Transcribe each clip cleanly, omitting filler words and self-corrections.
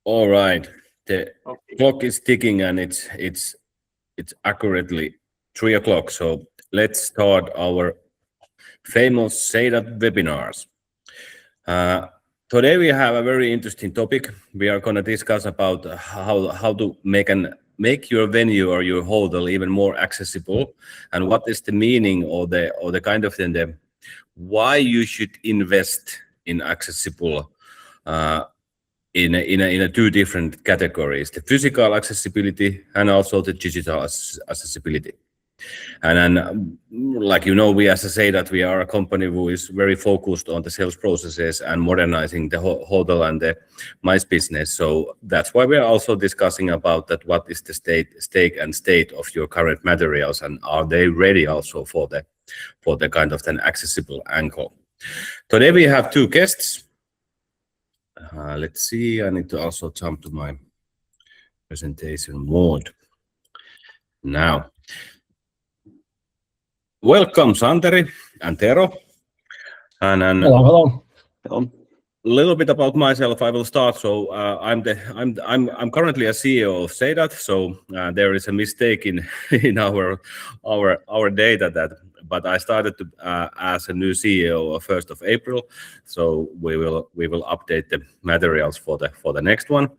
All right. The Okay. clock is ticking and it's accurately 3 o'clock. So let's start our famous Seidat webinars. Uh, Today we have a very interesting topic. We are going to discuss about how to make your venue or your hotel even more accessible, and what is the meaning or the kind of thing the why you should invest in accessible uh, in a two different categories: the physical accessibility and also the digital accessibility. And then, like we as I say that we are a company who is very focused on the sales processes and modernizing the hotel and the mice business. So that's why we are also discussing about that. What is the state of your current materials, and are they ready also for the kind of an accessible angle? Today we have two guests. Let's see. I need to also jump to my presentation mode now. Welcome, Santeri and Tero. And Hello, hello. Hello. a little bit about myself. I will start. So I'm currently a CEO of Seidat. So there is a mistake in in our data but I started to as a new CEO of 1st of April. So we will update the materials for the next one.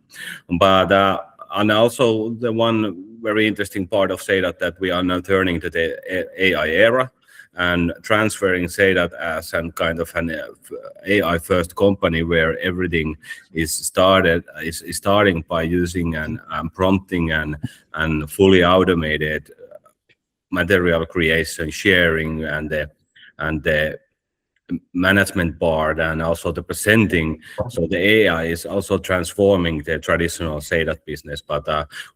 But and also the one very interesting part of Seidat that we are now turning to the AI era and transferring Seidat as some kind of an AI first company where everything is starting by using and prompting and fully automated material creation, sharing, and the management board, and also the presenting. So the AI is also transforming the traditional Seidat business. But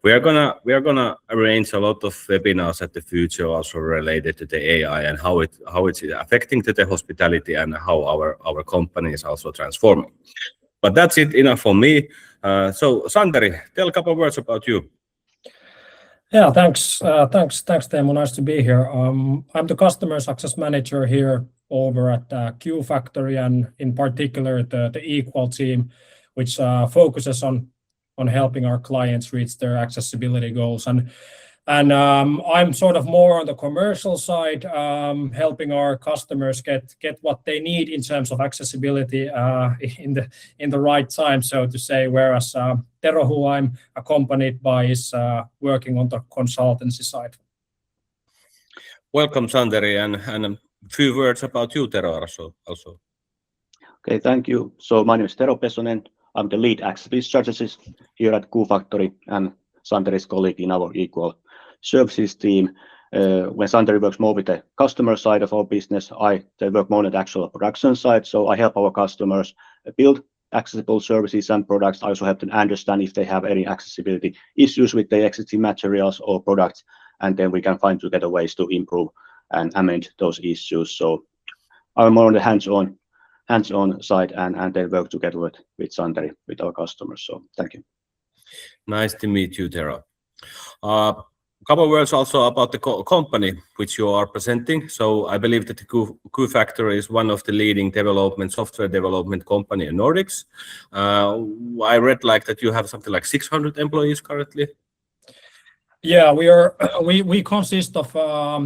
we are gonna arrange a lot of webinars at the future also related to the AI and how it's affecting to the hospitality and how our company is also transforming. But that's it enough for me. So Santeri, tell a couple of words about you. Yeah, thanks, Teemu. Nice to be here. I'm the customer success manager here over at Q Factory, and in particular the Equal team, which focuses on helping our clients reach their accessibility goals. And I'm sort of more on the commercial side, helping our customers get what they need in terms of accessibility in the right time, so to say. Whereas Tero, who I'm accompanied by, is working on the consultancy side. Welcome, Santeri, and a few words about you, Tero, also. Okay, thank you. So my name is Tero Pesonen. I'm the lead accessibility strategist here at Q Factory and Santeri's colleague in our Equal services team. When Santeri works more with the customer side of our business, they work more on the actual production side. So I help our customers build accessible services and products. I also help them understand if they have any accessibility issues with their existing materials or products, and then we can find together ways to improve and amend those issues. So I'm more on the hands-on side, and then work together with Santeri, with our customers. So thank you. Nice to meet you, Tero. A couple of words also about the company which you are presenting. So I believe that the Q Factory is one of the leading software development company in Nordics. I read like that you have something like 600 employees currently. Yeah, we consist of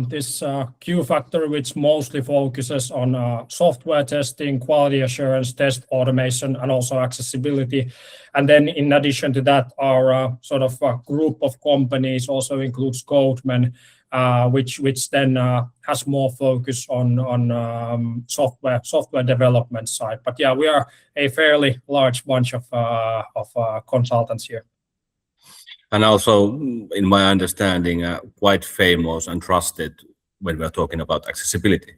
this Q Factory, which mostly focuses on software testing, quality assurance, test automation, and also accessibility. And then in addition to that, our sort of group of companies also includes Codeman, which then has more focus on software development side. But yeah, we are a fairly large bunch of consultants here. And also, in my understanding, quite famous and trusted when we're talking about accessibility.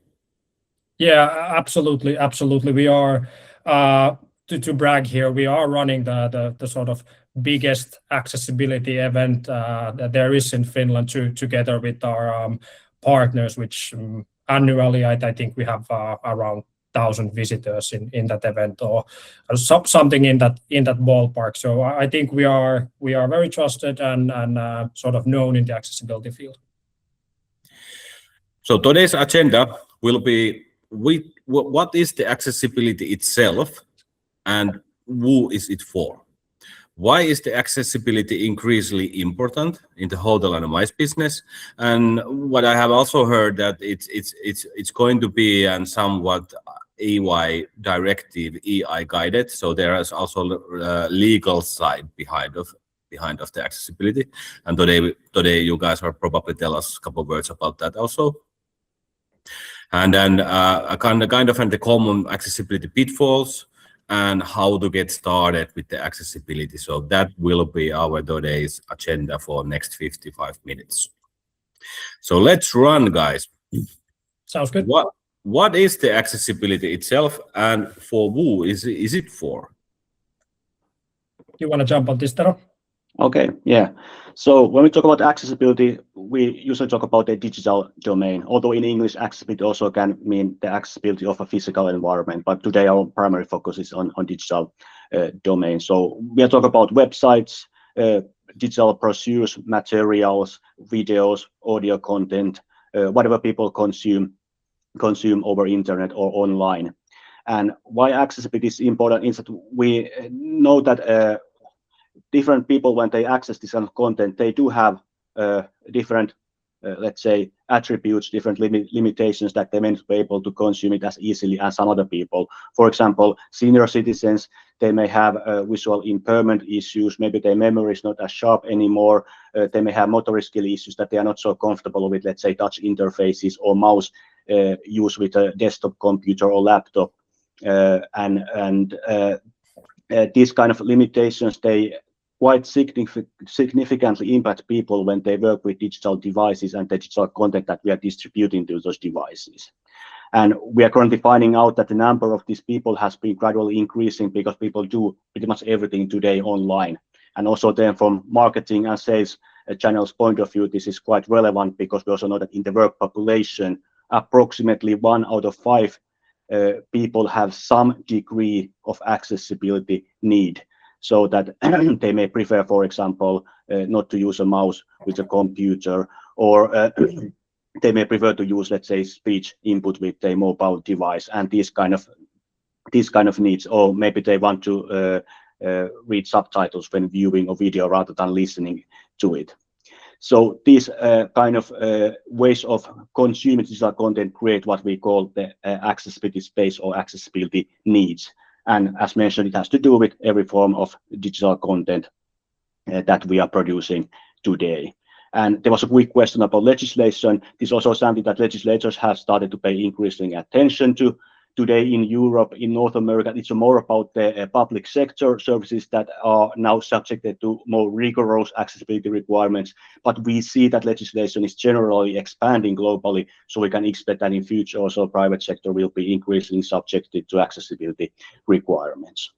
Yeah, absolutely. We are to brag here. We are running the sort of biggest accessibility event that there is in Finland, together with our partners, which annually I think we have around 1,000 visitors in that event, or something in that ballpark. So I think we are very trusted and sort of known in the accessibility field. So today's agenda will be what is the accessibility itself and who is it for? why is the accessibility increasingly important in the hotel and MICE business? And what I have also heard that it's going to be and somewhat EY directive, EI guided. So there is also legal side behind of the accessibility. And today you guys will probably tell us a couple of words about that also. And then kind of the common accessibility pitfalls and how to get started with the accessibility. So that will be our today's agenda for next 55 minutes. So let's run, guys. Sounds good. What is the accessibility itself, and for who is it for? You want to jump on this, Tero? Okay, yeah. So when we talk about accessibility, we usually talk about the digital domain, although in English, accessibility also can mean the accessibility of a physical environment. But today, our primary focus is on digital domain. So we are talking about websites, digital brochures, materials, videos, audio content, whatever people consume over internet or online. And why accessibility is important is that we know that different people, when they access this kind of content, they do have different, let's say, attributes, different limitations that they may not be able to consume it as easily as some other people. For example, senior citizens, they may have visual impairment issues, maybe their memory is not as sharp anymore, they may have motor skill issues that they are not so comfortable with, let's say, touch interfaces or mouse use with a desktop computer or laptop. These kind of limitations, they quite significantly impact people when they work with digital devices and the digital content that we are distributing to those devices. And we are currently finding out that the number of these people has been gradually increasing because people do pretty much everything today online. And also then from marketing and sales channels point of view, this is quite relevant because we also know that in the work population, approximately 1 out of 5 people have some degree of accessibility need. So that they may prefer, for example, not to use a mouse with a computer, or they may prefer to use, let's say, speech input with a mobile device, and these kind of needs. Or maybe they want to read subtitles when viewing a video rather than listening to it. So these kind of ways of consuming digital content create what we call the accessibility space or accessibility needs. And as mentioned, it has to do with every form of digital content that we are producing today. And there was a quick question about legislation. This is also something that legislators have started to pay increasing attention to. Today in Europe, in North America, it's more about the public sector services that are now subjected to more rigorous accessibility requirements. But we see that legislation is generally expanding globally, so we can expect that in future also private sector will be increasingly subjected to accessibility requirements.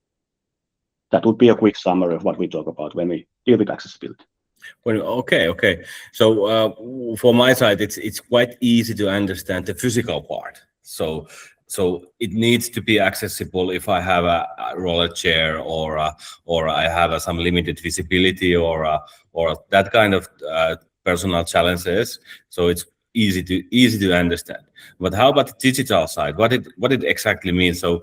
That would be a quick summary of what we talk about when we deal with accessibility. Well, okay. So for my side, it's quite easy to understand the physical part. So it needs to be accessible if I have a roller chair or I have some limited visibility or that kind of personal challenges. So it's easy to understand. But how about the digital side? What it exactly means? So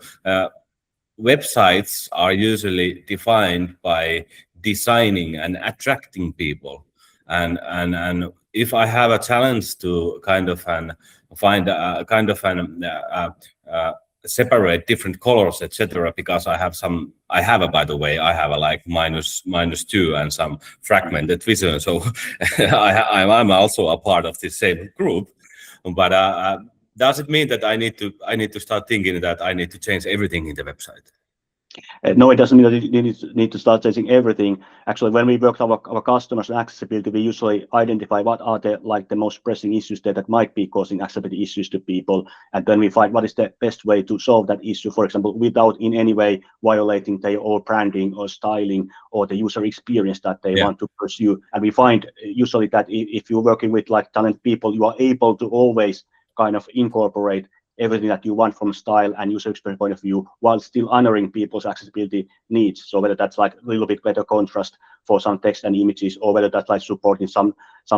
websites are usually defined by designing and attracting people, and if I have a challenge to kind of find a kind of separate different colors, etc., because I have by the way, I have a like -2 and some fragmented vision, so I'm also a part of the same group. But does it mean that I need to start thinking that I need to change everything in the website? No, it doesn't mean that you need to start changing everything. Actually, when we work with our customers and accessibility, we usually identify what are the most pressing issues that might be causing accessibility issues to people, and then we find what is the best way to solve that issue, for example, without in any way violating their own branding or styling or the user experience that they want to pursue. And we find usually that if you're working with like talented people, you are able to always kind of incorporate everything that you want from style and user experience point of view while still honoring people's accessibility needs. So whether that's like a little bit better contrast for some text and images, or whether that's like supporting some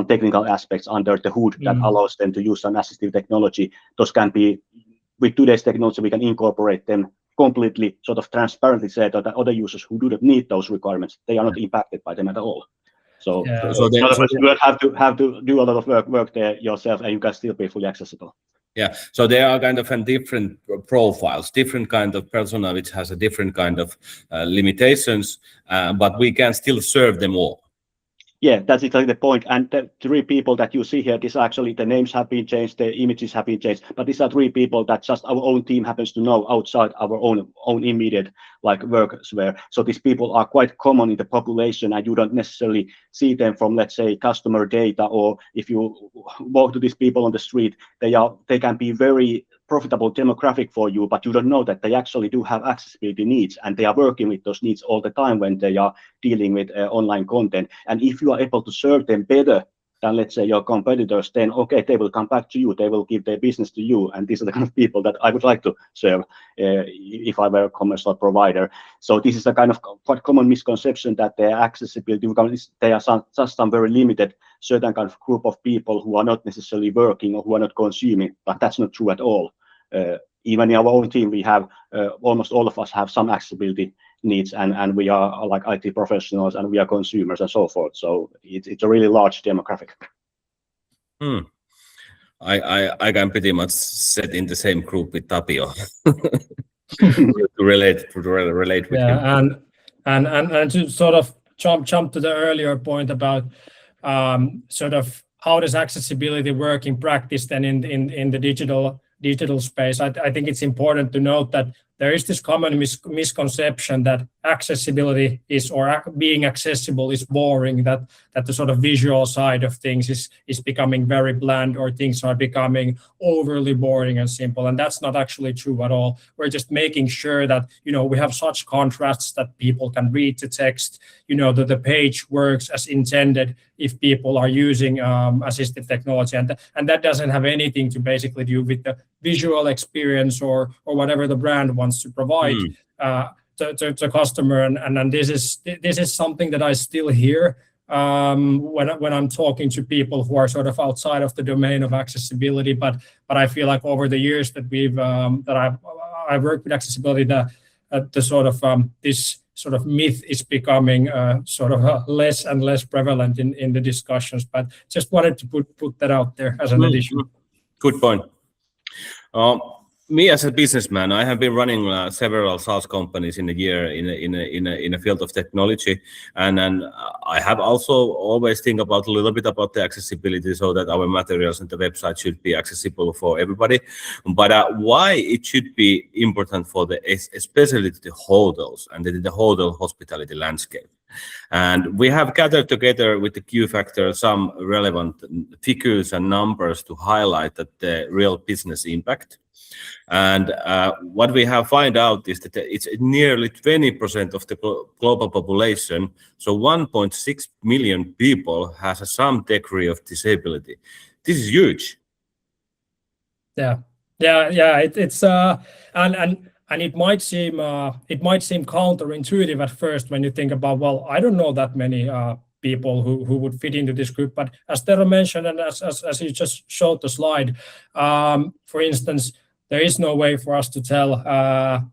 technical aspects under the hood that allows them to use some assistive technology, those can be with today's technology, we can incorporate them completely, sort of transparently, say that other users who do not need those requirements, they are not impacted by them at all. So, in other words, you don't have to do a lot of work there yourself, and you can still be fully accessible. Yeah, so there are kind of different profiles, different kind of persona which has a different kind of limitations, but we can still serve them all. Yeah, that's exactly the point. And the 3 people that you see here, these actually, the names have been changed, the images have been changed, but these are 3 people that just our own team happens to know outside our own immediate work sphere. So these people are quite common in the population, and you don't necessarily see them from, let's say, customer data, or if you walk to these people on the street, they can be very profitable demographic for you, but you don't know that they actually do have accessibility needs, and they are working with those needs all the time when they are dealing with online content. And if you are able to serve them better than, let's say, your competitors, then okay, they will come back to you, they will give their business to you, and these are the kind of people that I would like to serve if I were a commercial provider. So this is a kind of quite common misconception that their accessibility, they are just some very limited certain kind of group of people who are not necessarily working or who are not consuming, but that's not true at all. Even in our own team, we have almost all of us have some accessibility needs, and we are like IT professionals, and we are consumers and so forth. So it's a really large demographic. I can pretty much sit in the same group with Tapio to relate with him. And to sort of jump to the earlier point about sort of how does accessibility work in practice then in the digital space. I think it's important to note that there is this common misconception that accessibility is, or being accessible is boring, that the sort of visual side of things is becoming very bland, or things are becoming overly boring and simple. And that's not actually true at all. We're just making sure that, we have such contrasts that people can read the text, that the page works as intended if people are using assistive technology. And that doesn't have anything to basically do with the visual experience or whatever the brand wants to provide to customer. And this is something that I still hear when I'm talking to people who are sort of outside of the domain of accessibility. But I feel like over the years that I've worked with accessibility, the sort of this sort of myth is becoming sort of less and less prevalent in the discussions. But just wanted to put that out there as an addition. Good point. Me as a businessman, I have been running several SaaS companies in a year in a field of technology, and I have also always think about a little bit about the accessibility, so that our materials and the website should be accessible for everybody. But why it should be important for especially the hotels and the hotel hospitality landscape. And we have gathered together with the Q Factor some relevant figures and numbers to highlight that the real business impact. And what we have found out is that it's nearly 20% of the global population, so 1.6 million people has some degree of disability. This is huge. Yeah. It's and it might seem counterintuitive at first when you think about, well, I don't know that many people who would fit into this group. But as Tero mentioned, and as you just showed the slide, for instance, there is no way for us to tell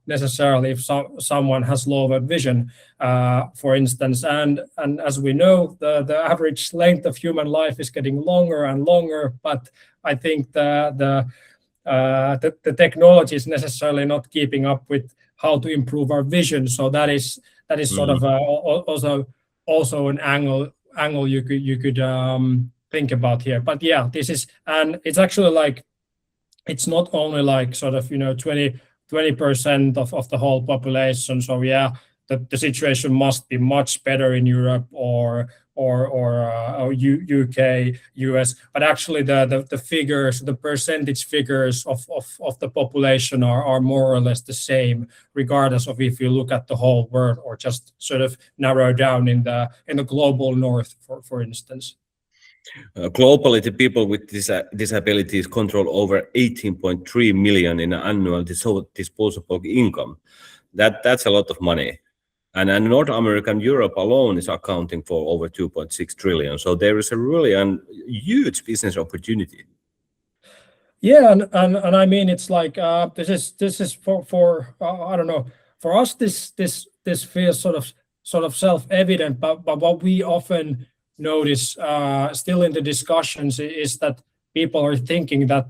necessarily if someone has lower vision, for instance. And as we know, the average length of human life is getting longer and longer. But I think the technology is necessarily not keeping up with how to improve our vision. So that is sort of also an angle you could think about here. But yeah, this is, and it's actually like, it's not only like sort of 20% of the whole population. So yeah, the situation must be much better in Europe or UK, US, but actually the figures, the percentage figures of the population are more or less the same, regardless of if you look at the whole world or just sort of narrow down in the global north, for instance. Globally, the people with disabilities control over 18.3 million in annual disposable income. That's a lot of money. And North America and Europe alone is accounting for over 2.6 trillion. So there is a really huge business opportunity. Yeah, and I mean it's like this is for I don't know, for us this feels sort of self-evident, but what we often notice still in the discussions is that people are thinking that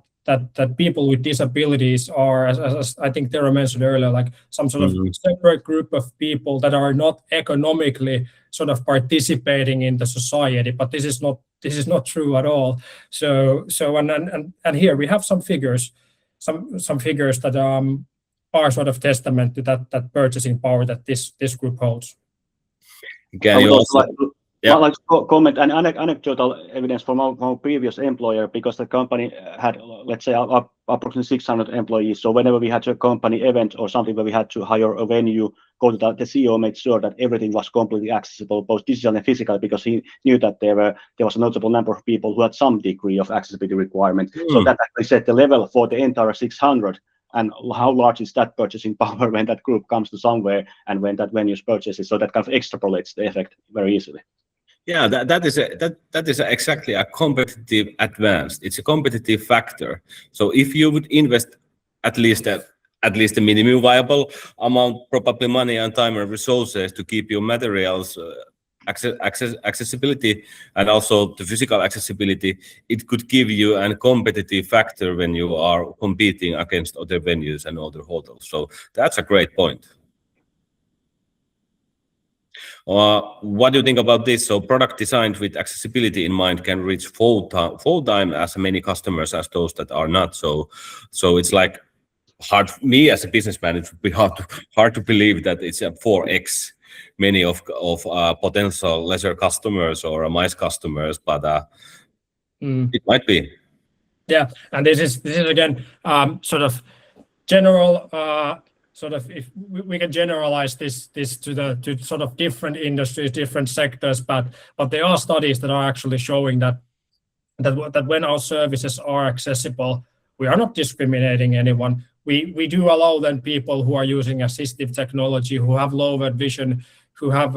people with disabilities are, as I think Tero mentioned earlier, like some sort of separate group of people that are not economically sort of participating in the society, but this is not true at all. So and here we have some figures, some figures that are sort of testament to that purchasing power that this group holds. Can I would you also also, like to comment an anecdotal evidence from our previous employer, because the company had, let's say, approximately 600 employees. So whenever we had a company event or something where we had to hire a venue, go to the CEO made sure that everything was completely accessible, both digital and physical, because he knew that there was a notable number of people who had some degree of accessibility requirement. So that actually set the level for the entire 600. And how large is that purchasing power when that group comes to somewhere and when that venue purchases? So that kind of extrapolates the effect very easily. Yeah, that is exactly a competitive advance. It's a competitive factor. So if you would invest at least a minimum viable amount, probably money and time and resources to keep your materials accessibility and also the physical accessibility, it could give you a competitive factor when you are competing against other venues and other hotels. So that's a great point. What do you think about this? So product designed with accessibility in mind can reach full time as many customers as those that are not. So it's like hard for me as a businessman. It would be hard to believe that it's a 4x many of potential lesser customers or mice customers, but it might be. Yeah, and this is again sort of general. Sort of, if we can generalize this to sort of different industries, different sectors, but there are studies that are actually showing that when our services are accessible, we are not discriminating anyone. We do allow then people who are using assistive technology, who have lowered vision, who have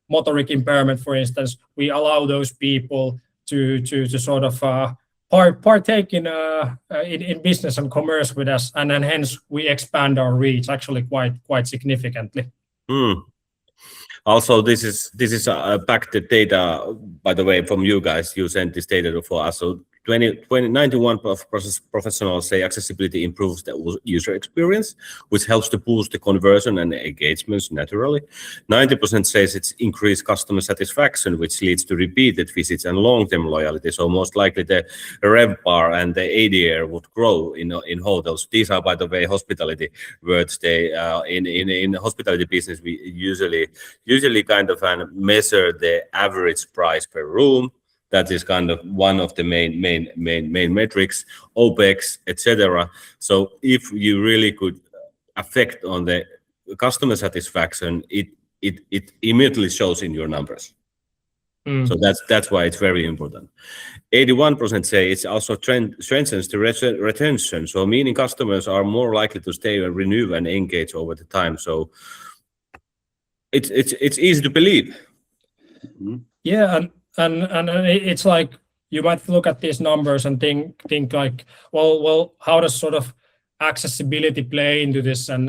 motoric impairment, for instance. We allow those people to sort of partake in business and commerce with us, and then hence we expand our reach actually quite significantly. Also, this is backed data, by the way, from you guys. You sent this data for us. So 91% professionals say accessibility improves the user experience, which helps to boost the conversion and engagements naturally. 90% says it's increased customer satisfaction, which leads to repeated visits and long-term loyalty. So most likely the RevPAR and the ADR would grow in hotels. These are, by the way, hospitality words. They in hospitality business, we usually kind of measure the average price per room. That is kind of one of the main metrics, OPEX, etc. So if you really could affect on the customer satisfaction, it immediately shows in your numbers. So that's why it's very important. 81% say it's also strengthens the retention. So meaning customers are more likely to stay and renew and engage over the time. So it's easy to believe. Yeah, and it's like you might look at these numbers and think like, well, how does sort of accessibility play into this and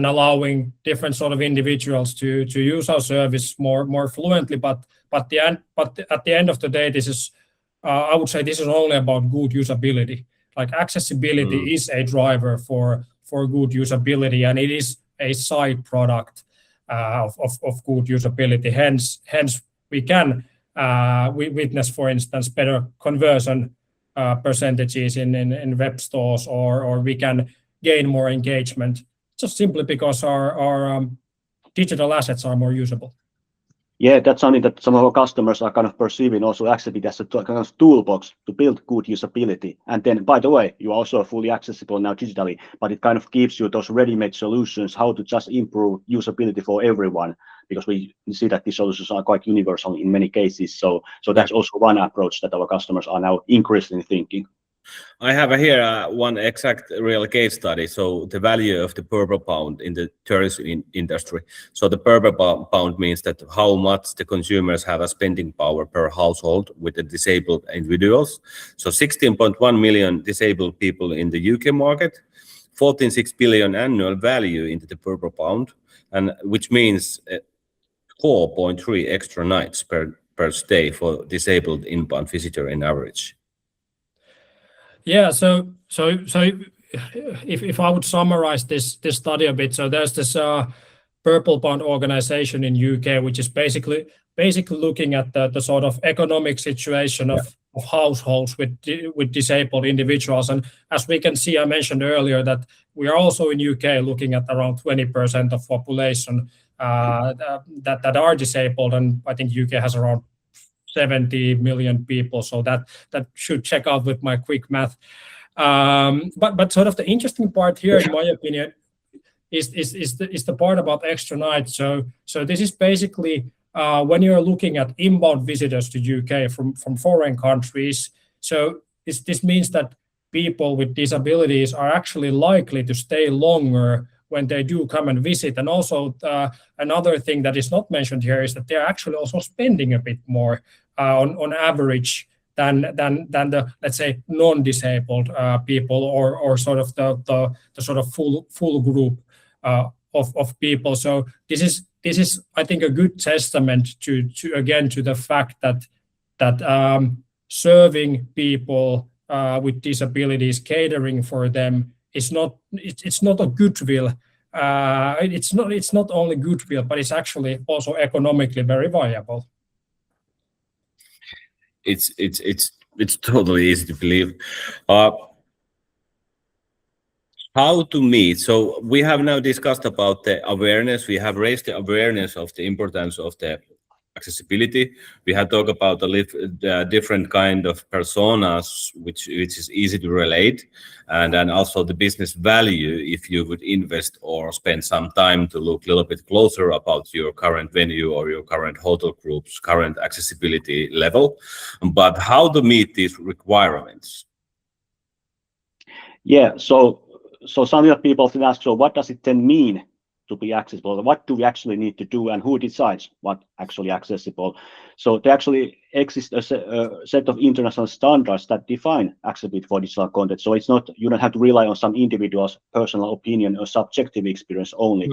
allowing different sort of individuals to use our service more fluently, but at the end of the day, this is I would say this is only about good usability. Like accessibility is a driver for good usability, and it is a side product of good usability. Hence we can we witness, for instance, better conversion percentages in web stores, or we can gain more engagement just simply because our digital assets are more usable. Yeah, that's something that some of our customers are kind of perceiving also accessibility as a kind of toolbox to build good usability. And then, by the way, you also are fully accessible now digitally, but it kind of gives you those ready-made solutions how to just improve usability for everyone, because we see that these solutions are quite universal in many cases. So that's also one approach that our customers are now increasingly thinking. I have here one exact real case study. So the value of the purple pound in the tourism industry. So the purple pound means that how much the consumers have a spending power per household with the disabled individuals. So 16.1 million disabled people in the UK market, 14.6 billion annual value into the purple pound, and which means 4.3 extra nights per stay for disabled inbound visitor in average. Yeah, so if I would summarize this study a bit, so there's this Purple Bond organization in UK, which is basically looking at the sort of economic situation of households with disabled individuals. And as we can see, I mentioned earlier that we are also in UK looking at around 20% of population that are disabled, and I think UK has around 70 million people, so that should check out with my quick math. But sort of the interesting part here, in my opinion, is the part about extra nights. So this is basically when you're looking at inbound visitors to UK from foreign countries. So this means that people with disabilities are actually likely to stay longer when they do come and visit. And also another thing that is not mentioned here is that they're actually also spending a bit more on average than the, let's say, non-disabled people or sort of the sort of full group of people. So this is I think a good testament to the fact that serving people with disabilities, catering for them, it's not a goodwill. It's not only goodwill, but it's actually also economically very viable. It's totally easy to believe. How to meet? So we have now discussed about the awareness. We have raised the awareness of the importance of the accessibility. We have talked about the different kind of personas, which is easy to relate, and then also the business value if you would invest or spend some time to look a little bit closer about your current venue or your current hotel group's current accessibility level. But how to meet these requirements? Yeah, so some people often ask, so what does it then mean to be accessible? What do we actually need to do, and who decides what actually accessible? So there actually exists a set of international standards that define accessibility for digital content. So it's not, you don't have to rely on some individual's personal opinion or subjective experience only,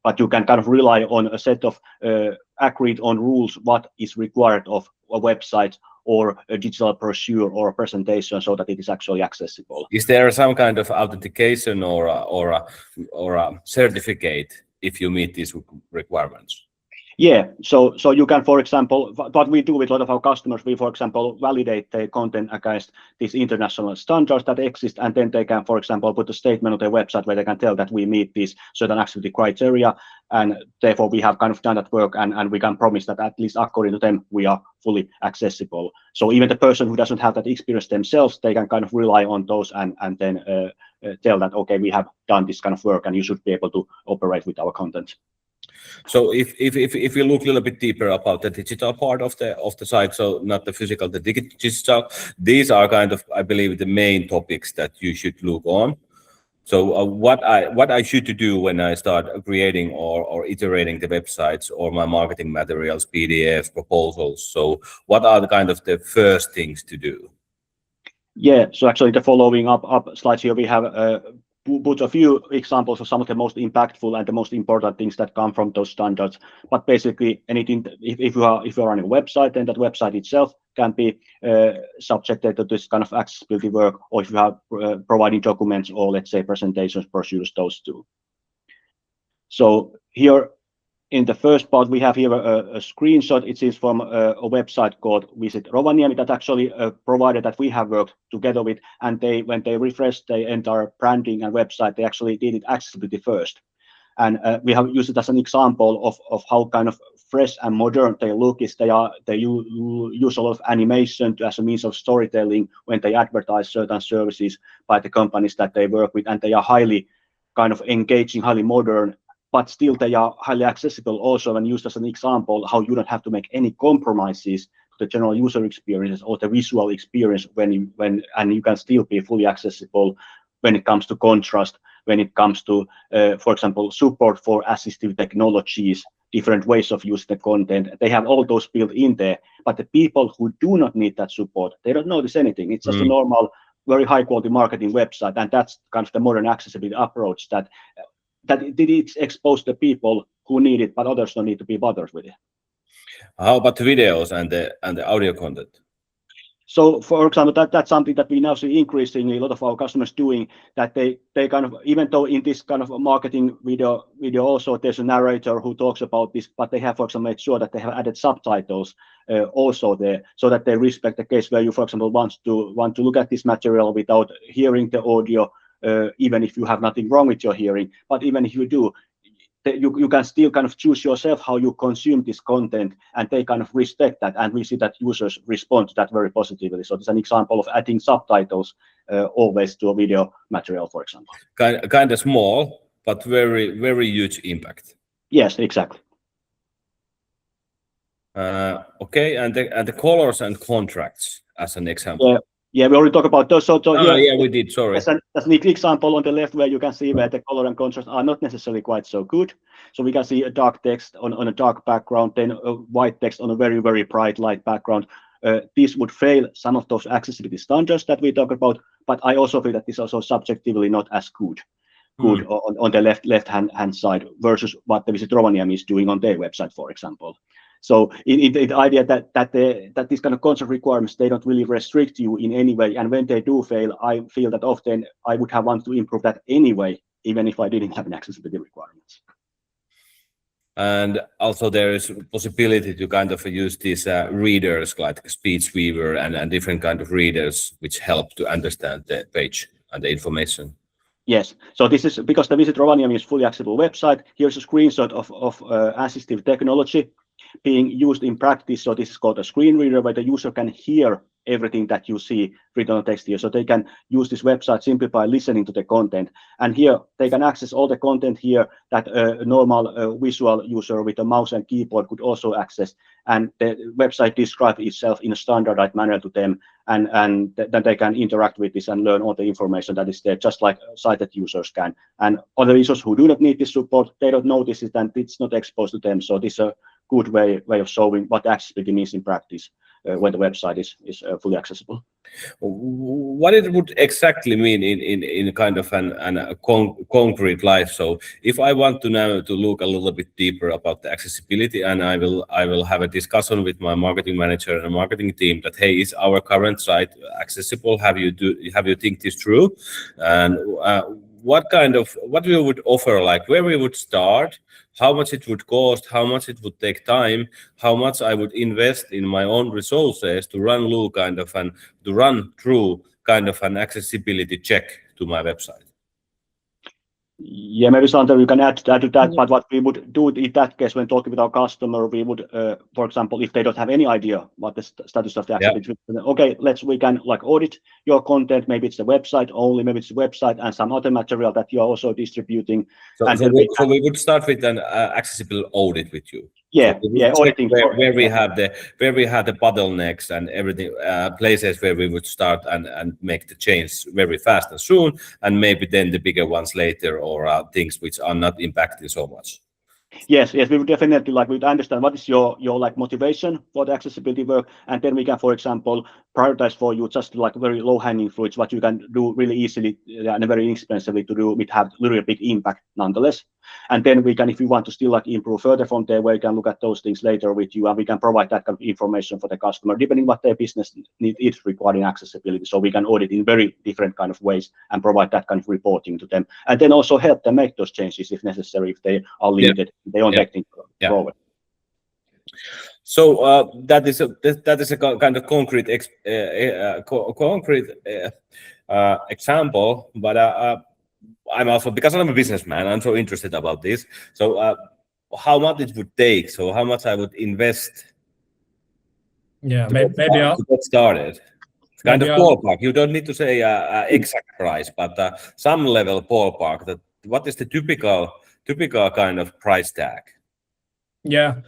but you can kind of rely on a set of agreed on rules, what is required of a website or a digital brochure or a presentation, so that it is actually accessible. Is there some kind of authentication or a certificate if you meet these requirements? Yeah, so you can, for example, what we do with a lot of our customers, we, for example, validate their content against these international standards that exist, and then they can, for example, put a statement on their website where they can tell that we meet these certain accessibility criteria, and therefore we have kind of done that work, and we can promise that at least according to them, we are fully accessible. So even the person who doesn't have that experience themselves, they can kind of rely on those and then tell that, okay, we have done this kind of work, and you should be able to operate with our content. So if you look a little bit deeper about the digital part of the site, so not the physical, the digital, these are kind of, I believe, the main topics that you should look on. So what I should do when I start creating or iterating the websites or my marketing materials, PDFs, proposals. So what are the kind of the first things to do? Yeah, so actually the following up slides here, we have put a few examples of some of the most impactful and the most important things that come from those standards. But basically, anything, if you are running a website, then that website itself can be subjected to this kind of accessibility work, or if you are providing documents or, let's say, presentations, brochures, those two. So here in the first part, we have here a screenshot. It is from a website called Visit Rovaniemi that actually a provider that we have worked together with, and when they refreshed their entire branding and website, they actually did it accessibility first. And we have used it as an example of how kind of fresh and modern they look. Is they use a lot of animation as a means of storytelling when they advertise certain services by the companies that they work with, and they are highly kind of engaging, highly modern, but still they are highly accessible also, and used as an example how you don't have to make any compromises to the general user experience or the visual experience and you can still be fully accessible when it comes to contrast, when it comes to, for example, support for assistive technologies, different ways of using the content. They have all those built in there, but the people who do not need that support, they don't notice anything. It's just a normal, very high quality marketing website, and that's kind of the modern accessibility approach that it exposes the people who need it, but others don't need to be bothered with it. How about the videos and the audio content? So, for example, that's something that we now see increasingly a lot of our customers doing, that they kind of, even though in this kind of marketing video also there's a narrator who talks about this, but they have, for example, made sure that they have added subtitles also there, so that they respect the case where you, for example, want to look at this material without hearing the audio, even if you have nothing wrong with your hearing. But even if you do, you can still kind of choose yourself how you consume this content, and they kind of respect that, and we see that users respond to that very positively. So it's an example of adding subtitles always to a video material, for example. Kind of small, but very, very huge impact. Yes, exactly. Okay, and the colors and contracts as an example. Yeah, we already talked about those. So here, yeah, we did. Sorry. That's an example on the left where you can see where the color and contrast are not necessarily quite so good. So we can see a dark text on a dark background, then a white text on a very, very bright light background. This would fail some of those accessibility standards that we talk about, but I also feel that this is also subjectively not as good on the left hand side versus what the Visit Rovaniemi is doing on their website, for example. So the idea that these kind of concept requirements, they don't really restrict you in any way. And when they do fail, I feel that often I would have wanted to improve that anyway, even if I didn't have an accessibility requirements. And also there is possibility to kind of use these readers like Speech Weaver and different kind of readers which help to understand the page and the information. Yes, so this is because the Visit Rovaniemi is fully accessible website. Here's a screenshot of assistive technology being used in practice. So this is called a screen reader, where the user can hear everything that you see written on text here. So they can use this website simply by listening to the content. And here they can access all the content here that a normal visual user with a mouse and keyboard could also access. And the website describes itself in a standardized manner to them. And then they can interact with this and learn all the information that is there, just like sighted users can. And other users who do not need this support, they don't notice it and it's not exposed to them. So this is a good way of showing what accessibility means in practice when the website is fully accessible. What it would exactly mean in kind of a concrete life. So if I want to now to look a little bit deeper about the accessibility, and I will have a discussion with my marketing manager and marketing team that, hey, is our current site accessible? Have you think this through? And what we would offer, like where we would start, how much it would cost, how much it would take time, how much I would invest in my own resources to run through kind of an accessibility check to my website. Yeah, maybe Santeri, you can add to that, but what we would do in that case when talking with our customer, we would, for example, if they don't have any idea what the status of the accessibility, okay, we can like audit your content, maybe it's the website only, maybe it's the website and some other material that you are also distributing. So we would start with an accessible audit with you. Yeah, so auditing where we have the bottlenecks and everything, places where we would start and make the change very fast and soon, and maybe then the bigger ones later, or things which are not impacting so much. Yes, we would definitely we would understand what is your like motivation for the accessibility work, and then we can, for example, prioritize for you just like very low hanging fruits, what you can do really easily and very inexpensively to do, with have really big impact nonetheless. And then we can, if you want to still like improve further from there, we can look at those things later with you, and we can provide that kind of information for the customer, depending what their business need is regarding accessibility. So we can audit in very different kind of ways and provide that kind of reporting to them, and then also help them make those changes if necessary, if they are limited, they own technical problem. So that is a kind of concrete example, but I'm also, because I'm a businessman, I'm so interested about this. So how much it would take? So how much I would invest? Yeah, to get started. Kind of ballpark. You don't need to say exact price, but some level ballpark. That what is the typical kind of price tag? Yeah.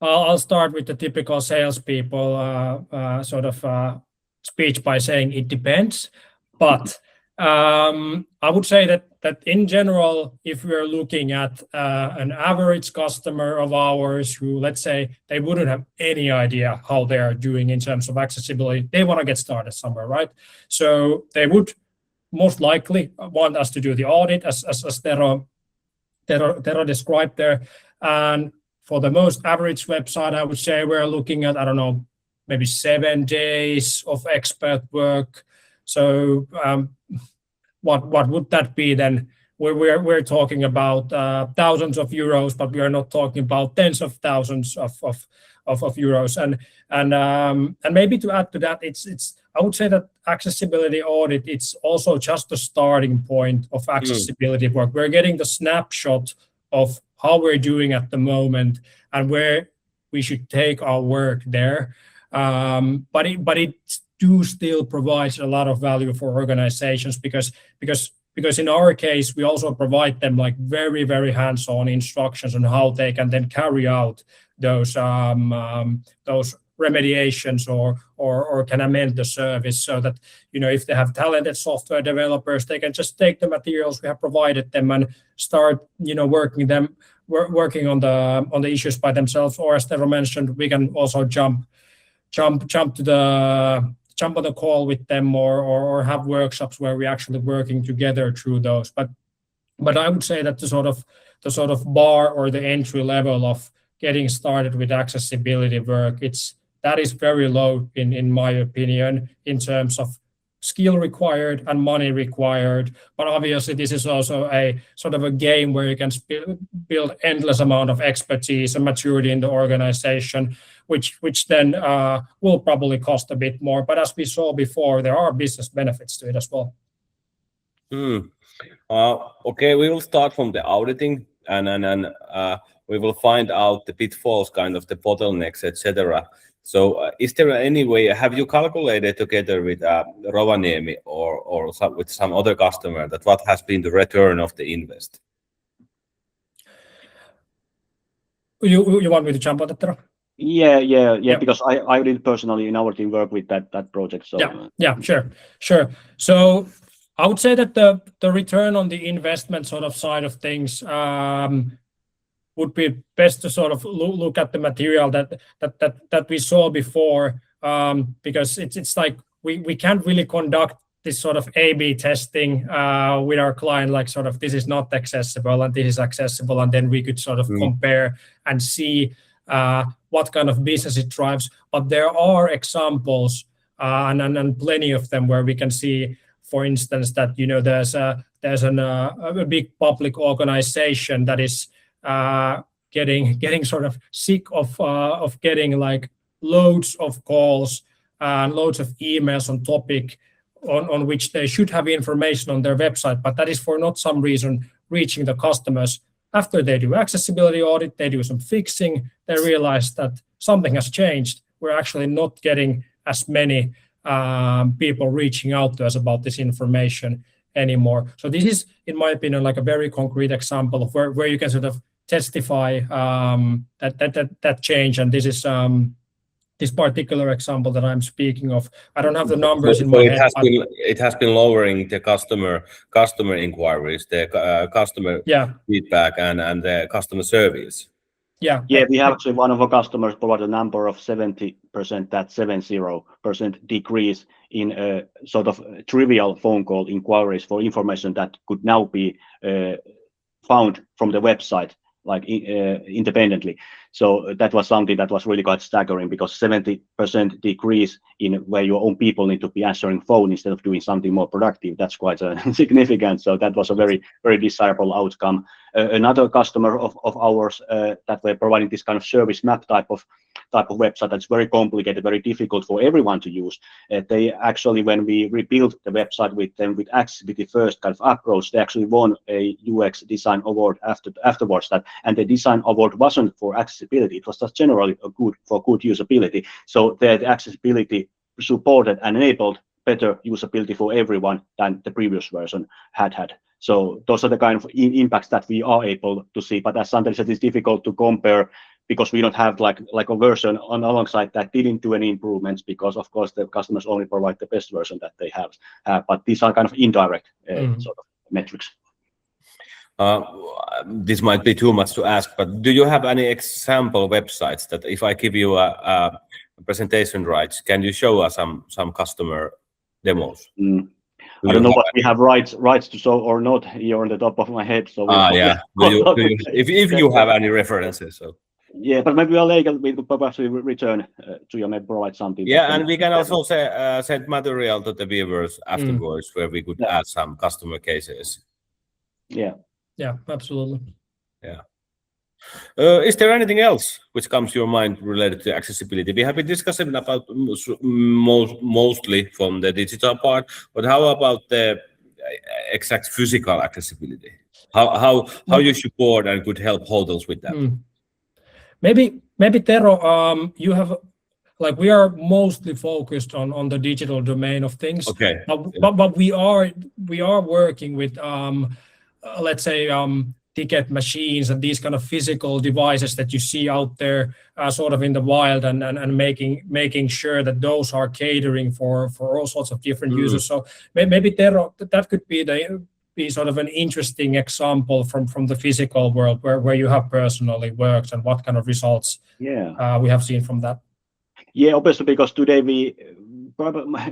I'll start with the typical salespeople sort of speech by saying it depends, but I would say that in general, if we're looking at an average customer of ours who, let's say, they wouldn't have any idea how they are doing in terms of accessibility, they want to get started somewhere, right? So they would most likely want us to do the audit, as Tero described there. And for the most average website, I would say we're looking at, I don't know, maybe 7 days of expert work. So what would that be then? We're talking about thousands of euros, but we are not talking about tens of thousands of euros. And maybe to add to that, it's I would say that accessibility audit, it's also just the starting point of accessibility work. We're getting the snapshot of how we're doing at the moment and where we should take our work there. But it still provides a lot of value for organizations because in our case we also provide them like very, very hands-on instructions on how they can then carry out those remediations or can amend the service, so that if they have talented software developers, they can just take the materials we have provided them and start working on the issues by themselves. Or as Tero mentioned, we can also jump on the call with them or have workshops where we're actually working together through those. But I would say that the sort of bar or the entry level of getting started with accessibility work, that is very low in my opinion in terms of skill required and money required. But obviously this is also a sort of a game where you can build endless amount of expertise and maturity in the organization, which then will probably cost a bit more. But as we saw before, there are business benefits to it as well. Okay, we will start from the auditing and we will find out the pitfalls, kind of the bottlenecks, etc. So is there any way, have you calculated together with Rovaniemi or with some other customer that what has been the return of the invest? You want me to jump on that, Tero? Yeah. Because I did personally in our team work with that project. So sure. So I would say that the return on the investment sort of side of things would be best to sort of look at the material that we saw before, because it's like we can't really conduct this sort of A/B testing with our client, like sort of this is not accessible and this is accessible, and then we could sort of compare and see what kind of business it drives. But there are examples and plenty of them where we can see, for instance, that there's a big public organization that is getting sort of sick of getting like loads of calls and loads of emails on topic on which they should have information on their website, but that is for not some reason reaching the customers. After they do accessibility audit, they do some fixing, they realize that something has changed. We're actually not getting as many people reaching out to us about this information anymore. So this is, in my opinion, like a very concrete example of where you can sort of testify that change. And this is this particular example that I'm speaking of. I don't have the numbers in my head. It has been lowering the customer inquiries, the customer feedback, and the customer service. Yeah, we have actually one of our customers provided a number of 70%, that 70% decrease in sort of trivial phone call inquiries for information that could now be found from the website, like independently. So that was something that was really quite staggering, because 70% decrease in where your own people need to be answering phone instead of doing something more productive. That's quite significant. So that was a very, very desirable outcome. Another customer of ours that we're providing this kind of service map type of website that's very complicated, very difficult for everyone to use. They actually, when we rebuilt the website with them with accessibility first kind of approach, they actually won a UX design award afterwards. And the design award wasn't for accessibility; it was just generally for good usability. So the accessibility supported and enabled better usability for everyone than the previous version had. So those are the kind of impacts that we are able to see. But as Santeri said, it's difficult to compare because we don't have like a version alongside that didn't do any improvements, because of course the customers only provide the best version that they have. But these are kind of indirect sort of metrics. This might be too much to ask, but do you have any example websites that if I give you a presentation rights, can you show us some customer demos? I don't know what we have rights to show or not here on the top of my head. So yeah. If you have any references, so. Yeah, but maybe we could probably return to you, maybe provide something. Yeah, and we can also send material to the viewers afterwards, where we could add some customer cases. Yeah. Yeah, absolutely. Yeah. Is there anything else which comes to your mind related to accessibility? We have been discussing about mostly from the digital part, but how about the exact physical accessibility? How you support and could help hotels with that? Maybe Tero, you have, like, we are mostly focused on the digital domain of things. Okay. But we are working with let's say ticket machines and these kind of physical devices that you see out there sort of in the wild, and making sure that those are catering for all sorts of different users. So maybe Tero, that could be sort of an interesting example from the physical world where you have personally worked, and what kind of results we have seen from that. Yeah, obviously, because today we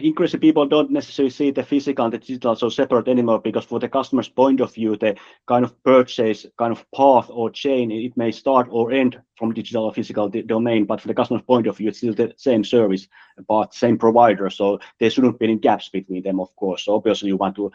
increasingly people don't necessarily see the physical and the digital so separate anymore, because for the customer's point of view, the kind of purchase kind of path or chain, it may start or end from digital or physical domain, but for the customer's point of view, it's still the same service, but same provider. So there shouldn't be any gaps between them, of course. So obviously you want to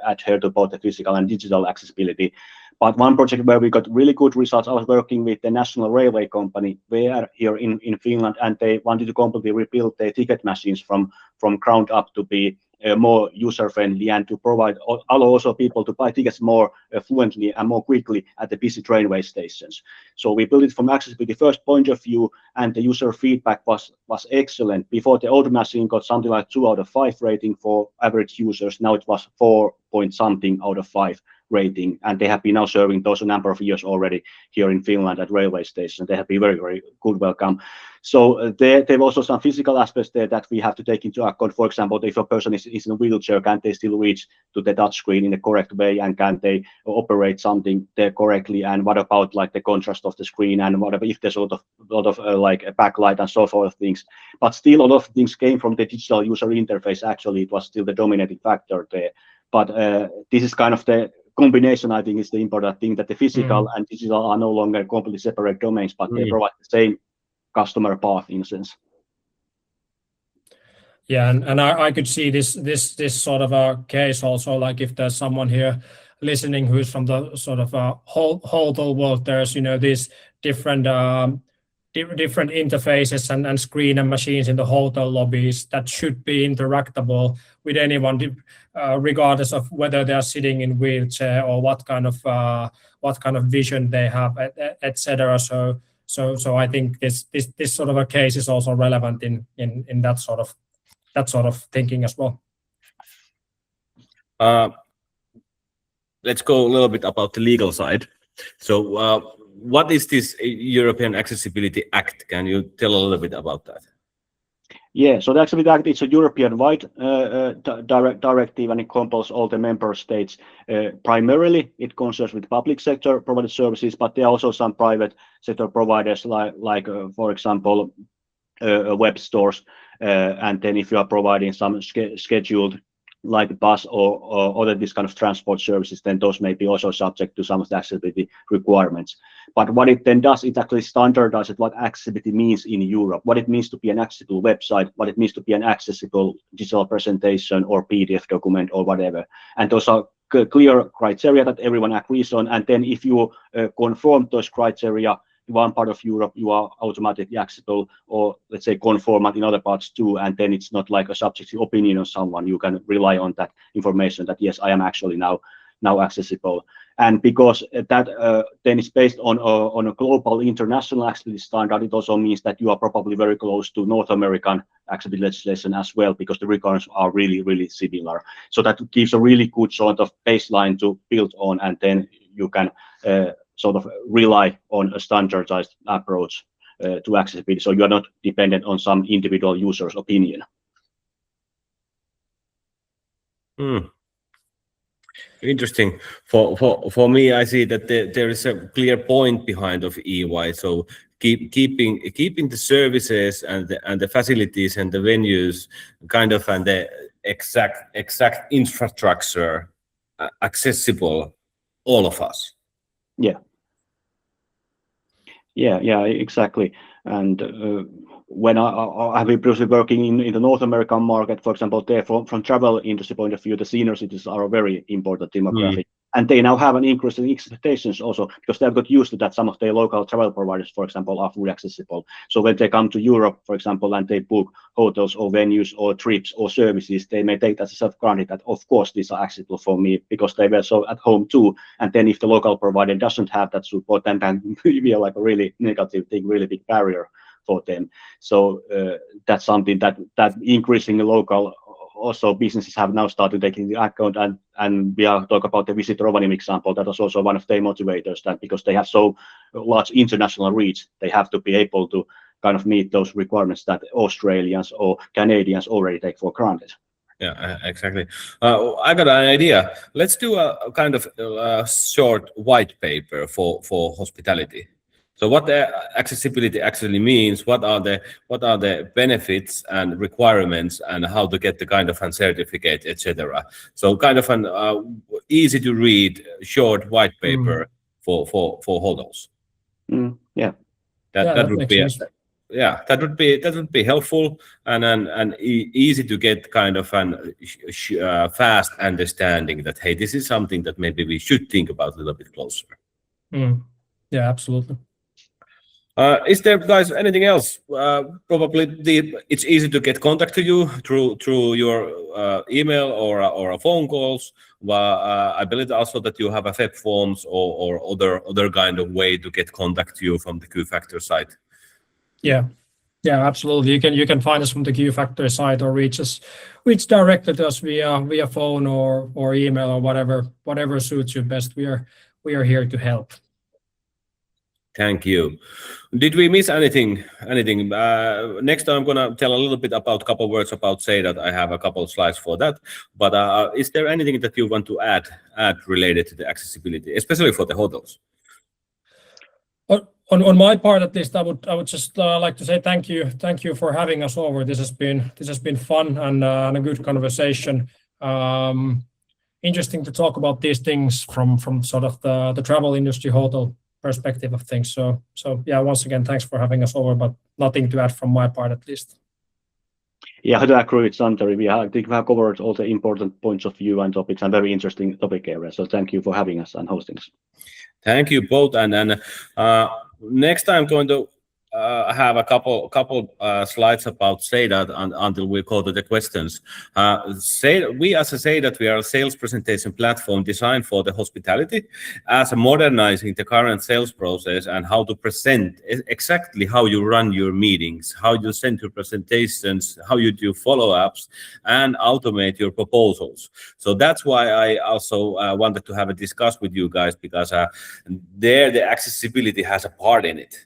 adhere to both the physical and digital accessibility. But one project where we got really good results, I was working with the National Railway Company. They are here in Finland, and they wanted to completely rebuild their ticket machines from ground up to be more user-friendly, and to allow also people to buy tickets more fluently and more quickly at the busy trainway stations. So we built it from accessibility first point of view, and the user feedback was excellent. Before, the old machine got something like 2 out of 5 rating for average users. Now it was 4 point something out of 5 rating, and they have been now serving those a number of years already here in Finland at railway stations. They have been very, very good welcome. So there were also some physical aspects there that we have to take into account. For example, if a person is in a wheelchair, can they still reach to the touch screen in the correct way, and can they operate something there correctly? And what about like the contrast of the screen, and whatever if there's a lot of like a backlight and so forth things. But still, a lot of things came from the digital user interface. Actually, it was still the dominating factor there. But this is kind of the combination, I think, is the important thing, that the physical and digital are no longer completely separate domains, but they provide the same customer path in a sense. Yeah, and I could see this sort of a case also, like if there's someone here listening who's from the sort of hotel world, there's these different interfaces and screen and machines in the hotel lobbies that should be interactable with anyone, regardless of whether they are sitting in wheelchair or what kind of vision they have, etc. So I think this sort of a case is also relevant in that sort of thinking as well. Let's go a little bit about the legal side. So what is this European Accessibility Act? Can you tell a little bit about that? Yeah, so the Accessibility Act is a European-wide directive, and it compels all the member states. Primarily, it concerns with public sector provided services, but there are also some private sector providers, like for example, web stores. And then if you are providing some scheduled, like bus or other this kind of transport services, then those may be also subject to some of the accessibility requirements. But what it then does, it actually standardizes what accessibility means in Europe, what it means to be an accessible website, what it means to be an accessible digital presentation or PDF document or whatever. And those are clear criteria that everyone agrees on. And then if you conform those criteria in one part of Europe, you are automatically accessible, or let's say conformant in other parts too, and then it's not like a subjective opinion of someone. You can rely on that information that yes, I am actually now accessible. And because that then is based on a global international accessibility standard, it also means that you are probably very close to North American accessibility legislation as well, because the requirements are really, really similar. So that gives a really good sort of baseline to build on, and then you can sort of rely on a standardized approach to accessibility. So you are not dependent on some individual user's opinion. Interesting. For me, I see that there is a clear point behind of EY. So keeping the services and the facilities and the venues kind of and the exact infrastructure accessible all of us. Yeah, exactly. And when I have been previously working in the North American market, for example, there from travel industry point of view, the senior citizens are a very important demographic. And they now have an increase in expectations also because they've got used to that some of their local travel providers, for example, are fully accessible. So when they come to Europe, for example, and they book hotels or venues or trips or services, they may take that as self-granted that, of course, these are accessible for me because they were so at home too. And then if the local provider doesn't have that support, then that will be like a really negative thing, really big barrier for them. So that's something that increasing the local also businesses have now started taking the account, and we are talk about the Visit Rovaniemi example. That was also one of their motivators, that because they have so large international reach, they have to be able to kind of meet those requirements that Australians or Canadians already take for granted. Yeah, exactly. I got an idea. Let's do a kind of short white paper for hospitality. So what the accessibility actually means, what are the benefits and requirements, and how to get the kind of certificate, etc. So kind of an easy to read short white paper for hotels. Yeah, that would be that would be helpful and easy to get kind of an fast understanding that hey, this is something that maybe we should think about a little bit closer. Yeah, absolutely. Is there, guys, anything else? Probably it's easy to get contact to you through your email or phone calls. I believe also that you have a web forms or other kind of way to get contact to you from the Q-Factor site. Yeah, absolutely. You can find us from the Q-Factor site or reach directly to us via phone or email or whatever suits you best. We are here to help. Thank you. Did we miss anything? Next time I'm gonna tell a little bit about a couple words about Seidat. I have a couple of slides for that. But is there anything that you want to add related to the accessibility, especially for the hotels? On my part, at least, I would just like to say thank you for having us over. This has been fun and a good conversation. Interesting to talk about these things from sort of the travel industry hotel perspective of things. So yeah, once again, thanks for having us over, but nothing to add from my part at least. Yeah, I do agree with Santeri. I think we have covered all the important points of view and topics, and very interesting topic area. So thank you for having us and hosting us. Thank you both. And next time I'm going to have a couple slides about Seidat until we go to the questions. We as a Seidat, we are a sales presentation platform designed for the hospitality, as modernizing the current sales process and how to present exactly how you run your meetings, how you send your presentations, how you do follow-ups, and automate your proposals. So that's why I also wanted to have a discuss with you guys, because the accessibility has a part in it.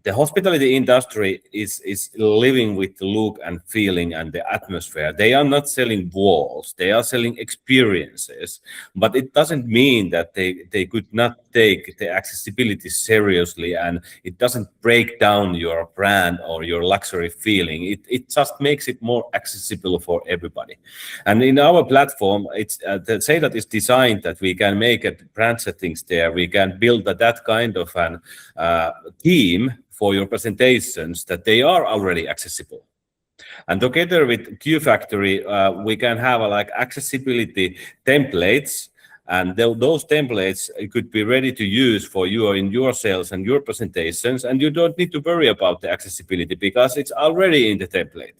The hospitality industry is living with the look and feeling and the atmosphere. They are not selling walls, they are selling experiences, but it doesn't mean that they could not take the accessibility seriously, and it doesn't break down your brand or your luxury feeling. It just makes it more accessible for everybody. And in our platform, it's Seidat is designed that we can make it brand settings there. We can build that kind of an theme for your presentations that they are already accessible. And together with Q-Factory, we can have like accessibility templates, and those templates could be ready to use for you in your sales and your presentations, and you don't need to worry about the accessibility because it's already in the template.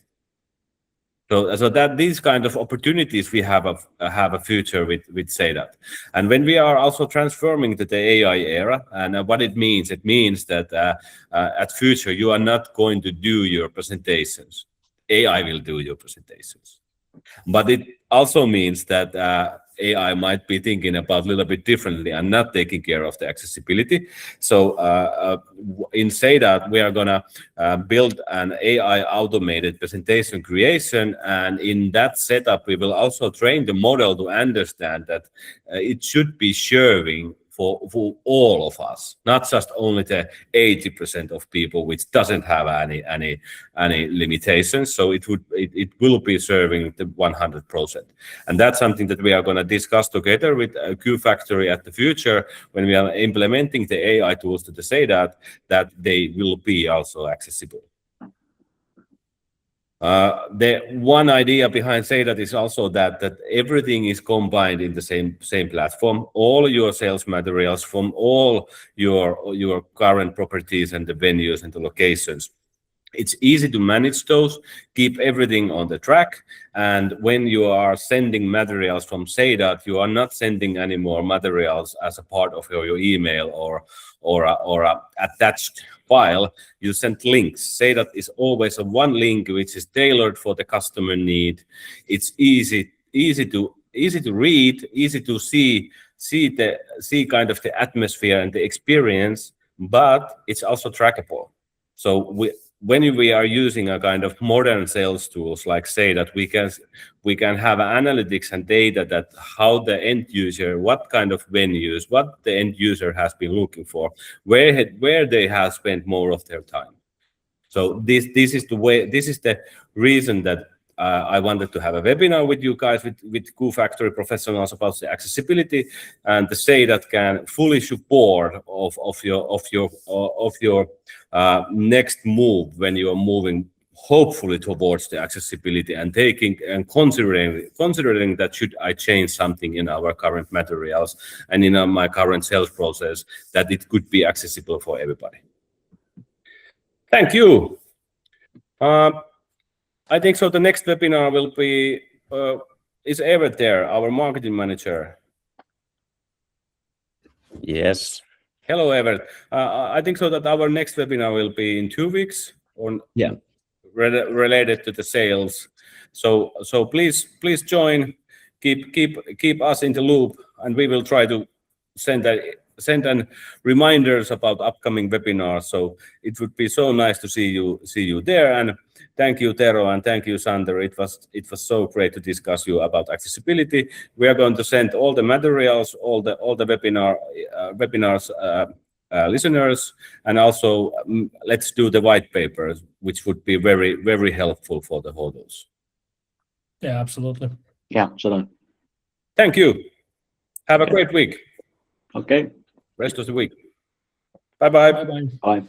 So that these kind of opportunities we have a future with Seidat. And when we are also transforming to the AI era, and what it means that at future you are not going to do your presentations. AI will do your presentations. But it also means that AI might be thinking about a little bit differently and not taking care of the accessibility. So in Seidat, we are gonna build an AI automated presentation creation, and in that setup, we will also train the model to understand that it should be serving for all of us, not just only the 80% of people, which doesn't have any limitations. So it will be serving the 100%, and that's something that we are going to discuss together with Q Factory at the future when we are implementing the AI tools to say that they will be also accessible. The one idea behind Seidat is also that everything is combined in the same platform. All your sales materials from all your current properties and the venues and the locations. It's easy to manage those, keep everything on the track, and when you are sending materials from Seidat, you are not sending any more materials as a part of your email or a attached file. You send links. Seidat is always a one link which is tailored for the customer need. It's easy to read, easy to see kind of the atmosphere and the experience, but it's also trackable. So when we are using a kind of modern sales tools like Seidat, we can have analytics and data that how the end user, what kind of venues, what the end user has been looking for, where they have spent more of their time. So this is the reason that I wanted to have a webinar with you guys, with Q Factory professionals about the accessibility, and to say that can fully support of your next move when you are moving hopefully towards the accessibility and taking and considering that should I change something in our current materials and in my current sales process, that it could be accessible for everybody. Thank you. I think so. The next webinar will be, is Evert there, our marketing manager? Yes. Hello, Evert. I think so that our next webinar will be in 2 weeks, or Yeah. Related to the sales. So please join. Keep us in the loop, and we will try to send reminders about upcoming webinars. So it would be so nice to see you there. And thank you, Tero, and thank you, Sander. It was so great to discuss you about accessibility. We are going to send all the materials, all the webinars listeners, and also let's do the white papers, which would be very, very helpful for the holders. Yeah, absolutely. Yeah, certainly. Thank you. Have a great week. Okay. Rest of the week. Bye-bye. Bye-bye. Bye.